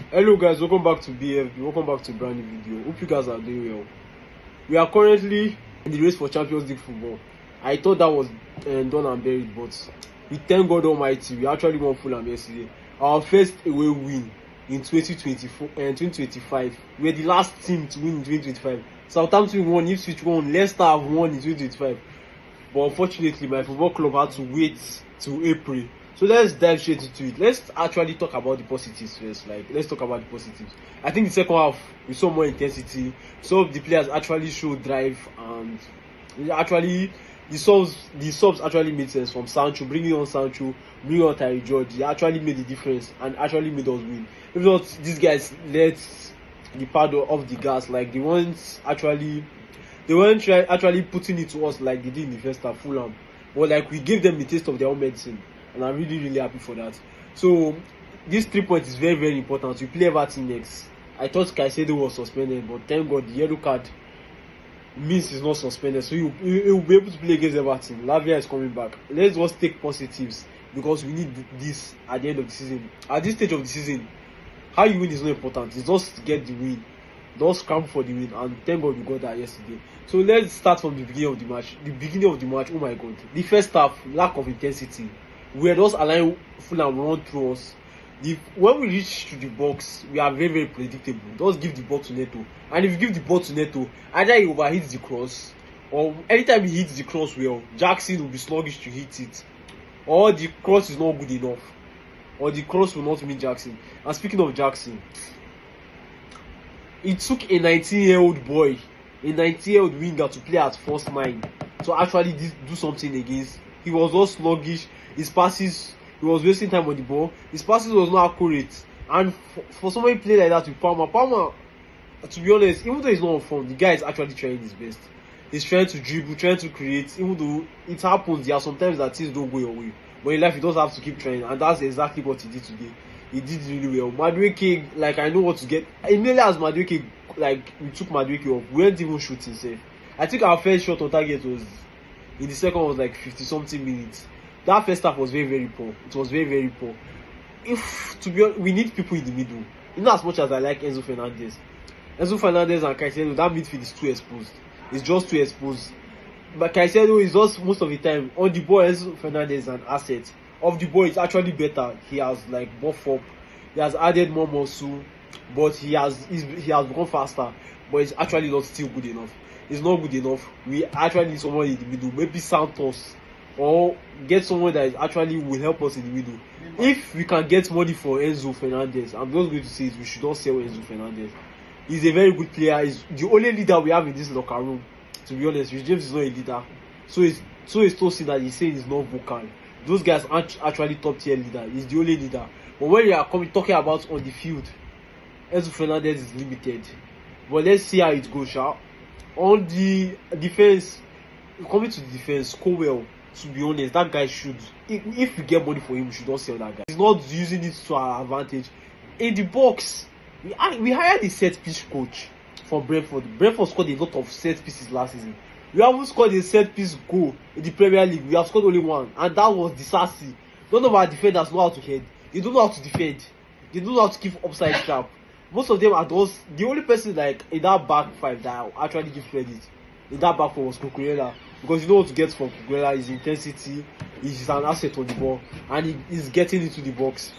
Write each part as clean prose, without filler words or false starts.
Hello guys, welcome back to BFB, welcome back to a brand new video. Hope you guys are doing well. We are currently in the race for Champions League football. I thought that was done and buried, but we thank God Almighty, we actually won Fulham yesterday. Our first away win in 2024 and 2025. We were the last team to win in 2025. Southampton won, Ipswich won, Leicester have won in 2025. But unfortunately, my football club had to wait till April. So let's dive straight into it. Let's actually talk about the positives first. Let's talk about the positives. I think the second half we saw more intensity. Some of the players actually showed drive, and the subs actually made sense. From Sancho, bringing on Sancho, bringing on Terry George, they actually made the difference and actually made us win. If not, these guys let the pedal off the gas. Like they weren't actually putting it to us like they did in the first half, Fulham. But like we gave them the taste of their own medicine, and I'm really happy for that. So this 3 points is very important. We play Everton next. I thought Caicedo was suspended, but thank God the yellow card means he's not suspended, so he will be able to play against Everton. Lavia is coming back. Let's just take positives because we need this at the end of the season. At this stage of the season, how you win is not important. It's just to get the win. Just scramble for the win, and thank God we got that yesterday. So let's start from the beginning of the match. The beginning of the match, oh my God. The first half, lack of intensity. We were just allowing Fulham run through us. When we reach to the box, we are very predictable. Just give the ball to Neto. And if you give the ball to Neto, either he overhits the cross, or anytime he hits the cross well, Jackson will be sluggish to hit it. Or the cross is not good enough. Or the cross will not meet Jackson. And speaking of Jackson, it took a 19-year-old boy, a 19-year-old winger to play at first line to actually do something against. He was just sluggish. His passes, he was wasting time on the ball. His passes was not accurate. And for somebody play like that with Palmer, to be honest, even though he's not on form, the guy is actually trying his best. He's trying to dribble, trying to create. Even though it happens, there are sometimes that things don't go your way. But in life, you just have to keep trying. And that's exactly what he did today. He did really well. Madueke, like, I know what to get. Immediately as Madueke, like, we took Madueke off, we weren't even shooting safe. I think our first shot on target was, in the second was like 50-something minutes. That first half was very poor. It was very poor. To be honest, we need people in the middle. Not as much as I like Enzo Fernandez. Enzo Fernandez and Caicedo, that midfield is too exposed. It's just too exposed. But Caicedo is just most of the time on the ball. Enzo Fernandez is an asset. Off the ball, it's actually better. He has like buff up. He has added more muscle, but he has become faster. But it's actually not still good enough. It's not good enough. We actually need someone in the middle. Maybe Santos, or get someone that is actually will help us in the middle. If we can get money for Enzo Fernandez, I'm just going to say it, we should not sell Enzo Fernandez. He's a very good player. He's the only leader we have in this locker room. To be honest, Rich James is not a leader. So it's Tosin that he's saying is not vocal. Those guys aren't actually top tier leader. He's the only leader. But when you are talking about on the field, Enzo Fernandez is limited. But let's see how it goes, shall. On the defense, coming to the defense, Cowell, to be honest, that guy should, if we get money for him, we should not sell that guy. He's not using it to our advantage. In the box, we hired a set piece coach for Brentford. Brentford scored a lot of set pieces last season. We haven't scored a set piece goal in the Premier League. We have scored only one, and that was Disasi. None of our defenders know how to head. They don't know how to defend. They don't know how to keep upside trap. Most of them are those. The only person like in that back five that I actually give credit in that back four was Cucurella, because you know what to get from Cucurella. His intensity, he's an asset on the ball, and he's getting into the box.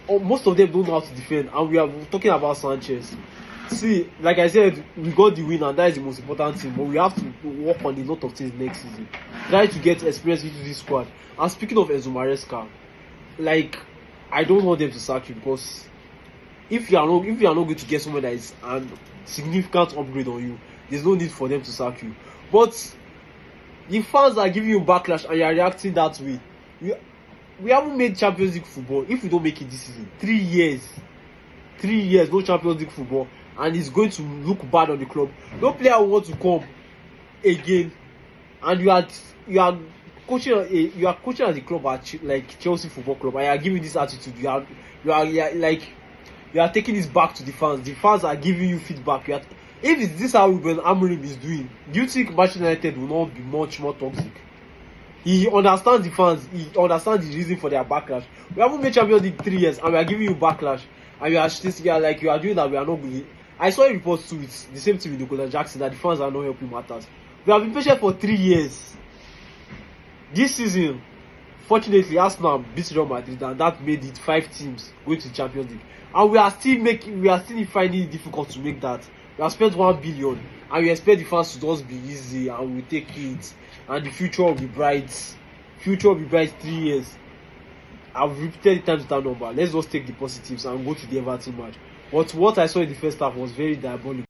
Most of them don't know how to defend, and we are talking about Sanchez. See, like I said, we got the win, and that is the most important thing. But we have to work on a lot of things next season. Try to get experience into this squad. And speaking of Enzo Maresca, like, I don't want them to sack you, because if you are not going to get someone that is a significant upgrade on you, there's no need for them to sack you. But the fans are giving you backlash, and you are reacting that way. We haven't made Champions League football. If we don't make it this season, 3 years, no Champions League football. And it's going to look bad on the club. No player will want to come again, and you are coaching at the club at like Chelsea Football Club, and you are giving this attitude. You are taking this back to the fans. The fans are giving you feedback. If it's this how Ruben Amorim is doing, do you think Manchester United will not be much more toxic? He understands the fans. He understands the reason for their backlash. We haven't made Champions League 3 years, and we are giving you backlash. and you are like you are doing that. We are not going. I saw a report too. It's the same thing with Nicola Jackson that the fans are not helping matters. We have been patient for 3 years. This season, fortunately, Arsenal beat Real Madrid, and that made it 5 teams going to the Champions League. And we are still finding it difficult to make that. We have spent 1 billion, and we expect the fans to just be easy, and we take it, and the future will be bright. Future will be bright 3 years. I've repeated it times with that number. Let's just take the positives and go to the Everton match. But what I saw in the first half was very diabolical.